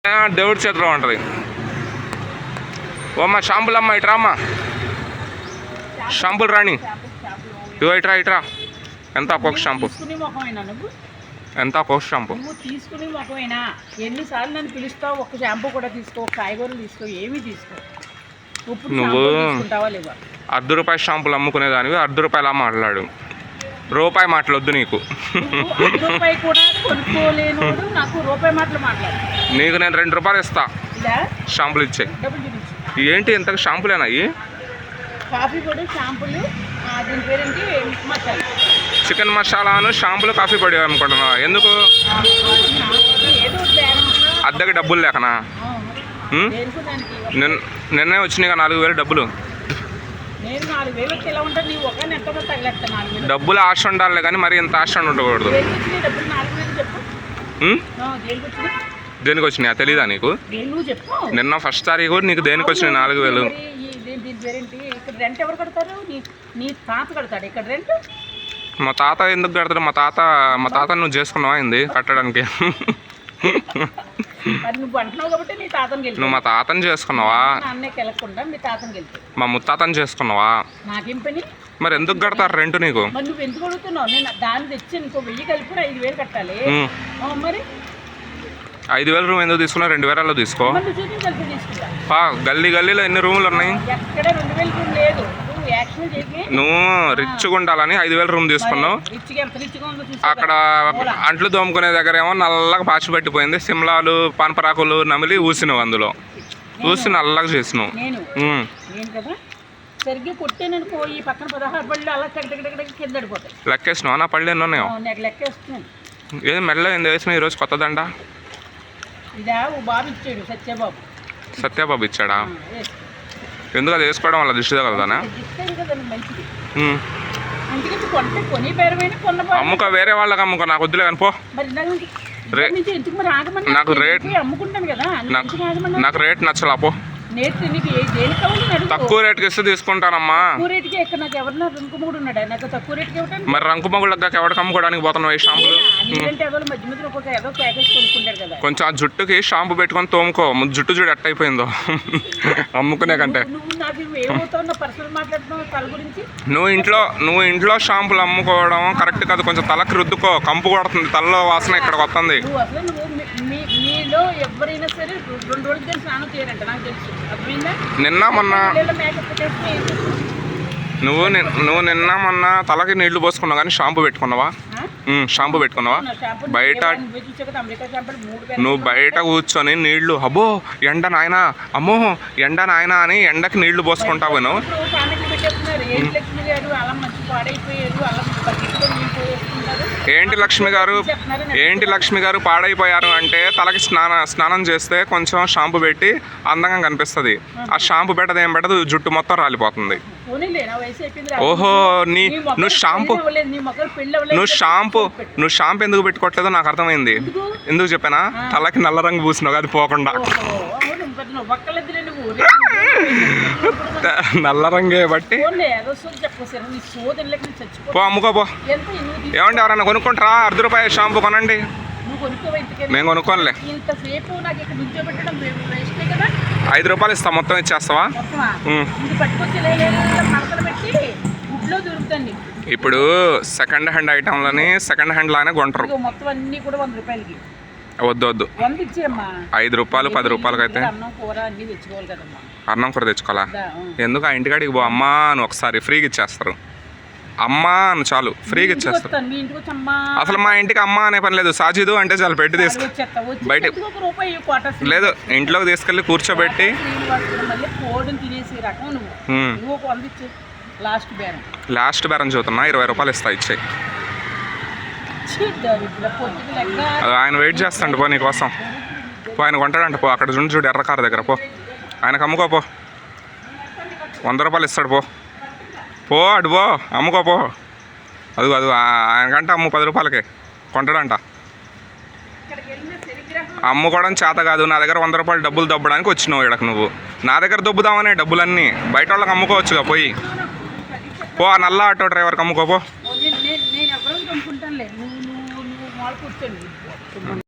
దేవుడి చేతిలో ఉంటుంది. ఓ అమ్మ షాంపులు అమ్మ ఇట్రా అమ్మ, షాంపులు రాణి, ఇవో ఇట్రా ఇట్రా. ఎంత ఒక్కొక్క షాంపూ? ఎంత ఒక్కొక్క షాంపూ? తీసుకుని మొక్కమైనా ఎన్నిసార్లు నన్ను పిలుస్తావు? ఒక్క షాంపూ కూడా తీసుకో, కాయగూరలు తీసుకో, ఏమీ తీసుకో. నువ్వు ₹1 షాంపులు అమ్ముకునేదానివి, ₹1 మాట్లాడు. రూపాయి మాటలొద్దు నీకు. నీకు నేను ₹2 ఇస్తా షాంపులు ఇచ్చే. ఏంటి ఇంతకు షాంపులేనా అయ్యి? చికెన్ మసాలాను షాంపులు కాఫీ పొడి అనుకుంటున్నా. ఎందుకు? అద్దెకి డబ్బులు లేకనా? నిన్నే వచ్చినాయి 4,000 డబ్బులు. డబ్బులు ఆశ ఉండాలి కానీ మరి ఇంత ఆశ ఉండకూడదు. దేనికి వచ్చినాయా తెలీదా నీకు? నిన్న ఫస్ట్ తారీఖు నీకు దేనికి వచ్చినాయి 4,000? మా తాత ఎందుకు కడతాడు? మా తాత నువ్వు చేసుకున్నావా ఏంది కట్టడానికి? నువ్వు మా తాతని చేసుకున్నావా? మా ముత్తాతని చేసుకున్నావా? మరి ఎందుకు కడతారు రెంట్ నీకు? 5,000 రూమ్ ఎందుకు తీసుకున్నా? 2,000 తీసుకో. గల్లీలో ఎన్ని రూములు ఉన్నాయి? నువ్వు రిచ్గా ఉండాలని 5,000 రూమ్ తీసుకున్నావు. అక్కడ అంట్లు దోముకునే దగ్గర ఏమో నల్లగా పాచి పట్టిపోయింది. సిమ్లాలు పానపరాకులు నమిలి ఊసినావు, అందులో ఊసి నల్లగా చేసినావు. లెక్కేసినావు? నా పళ్ళు ఎన్ని ఉన్నాయో? ఏది మెడలో ఏంది వేసినా ఈరోజు కొత్త దండ? సత్యబాబు ఇచ్చాడా? ఎందుకు అది వేసుకోవడం వల్ల దిష్టి తగలదానా? అమ్ముక వేరే వాళ్ళకి అమ్ముకో, నాకు వద్దులే కానీ పో. నాకు రేట్ నచ్చలా పో. తక్కువ రేటుకి ఇస్తే తీసుకుంటానమ్మా. మరి రంకుమగుళ్ళ ఎవరికి అమ్ముకోవడానికి పోతున్నావు ఈ షాంపులు? కొంచెం ఆ జుట్టుకి షాంపూ పెట్టుకొని తోముకో. జుట్టు చూడు ఎట్ట అయిపోయిందో అమ్ముకునే కంటే. నువ్వు ఇంట్లో షాంపులు అమ్ముకోవడం కరెక్ట్ కాదు. కొంచెం తలకి రుద్దుకో, కంపు కొడుతుంది, తలలో వాసన ఇక్కడికి వస్తుంది. నిన్న మొన్న నువ్వు నిన్న మొన్న తలకి నీళ్లు పోసుకున్నావు కానీ షాంపూ పెట్టుకున్నావా? షాంపూ పెట్టుకున్నావా? బయట నువ్వు బయట కూర్చొని నీళ్లు, అబ్బో ఎండ నాయనా, అమ్మో ఎండ నాయనా అని ఎండకి నీళ్లు పోసుకుంటావు. నువ్వు ఏంటి లక్ష్మి గారు పాడైపోయారు అంటే, తలకి స్నానం చేస్తే కొంచెం షాంపూ పెట్టి అందంగా కనిపిస్తుంది. ఆ షాంపూ పెట్టదు, ఏం పెట్టదు, జుట్టు మొత్తం రాలిపోతుంది. ఓహో, నువ్వు షాంపూ ఎందుకు పెట్టుకోవట్లేదో నాకు అర్థమైంది. ఎందుకు చెప్పానా? తలకి నల్ల రంగు పూసినావు అది పోకుండా. నల్ల రంగే బట్టి పో, అమ్ముకోపో. ఏమండి ఎవరన్నా కొనుక్కుంటారా? ₹1 షాంపూ కొనండి. నేను కొనుక్కోనులే. ₹5 ఇస్తా, మొత్తం ఇచ్చేస్తావా? ఇప్పుడు సెకండ్ హ్యాండ్ ఐటమ్లని సెకండ్ హ్యాండ్ లానే కొంటారు. వద్దు ₹5 ₹10 అయితే అన్నం కూర తెచ్చుకోవాలా? ఎందుకు? ఆ ఇంటికాడికి పో అమ్మా అని ఒకసారి ఫ్రీగా ఇచ్చేస్తారు. అమ్మా అని చాలు, ఫ్రీగా ఇచ్చేస్తారు. అసలు మా ఇంటికి అమ్మ అనే పని లేదు. సాజిదు అంటే చాలు, పెట్టి తీసుకు బయట లేదు, ఇంట్లోకి తీసుకెళ్ళి కూర్చోబెట్టి లాస్ట్ బేరం చూస్తున్నా. ₹20 ఇస్తా, ఇచ్చేయి. ఆయన వెయిట్ చేస్తాడు పో నీకోసం. పో, ఆయన కొంటాడంట. పో, అక్కడ చూడు ఎర్ర కారు దగ్గర. పో, ఆయనకు అమ్ముకోపో. ₹100 ఇస్తాడు. పో అటు పో, అమ్ముకోపో. అది ఆయనకంటే అమ్ము ₹10 కొంటాడంట. అమ్ముకోవడం చేత కాదు. నా దగ్గర ₹100 డబ్బులు దబ్బడానికి వచ్చినావు ఇక్కడికి. నువ్వు నా దగ్గర దొబ్బుదామనే డబ్బులన్నీ బయట వాళ్ళకి అమ్ముకోవచ్చుగా. పోయి పో, ఆ నల్ల ఆటో డ్రైవర్కి అమ్ముకోపో.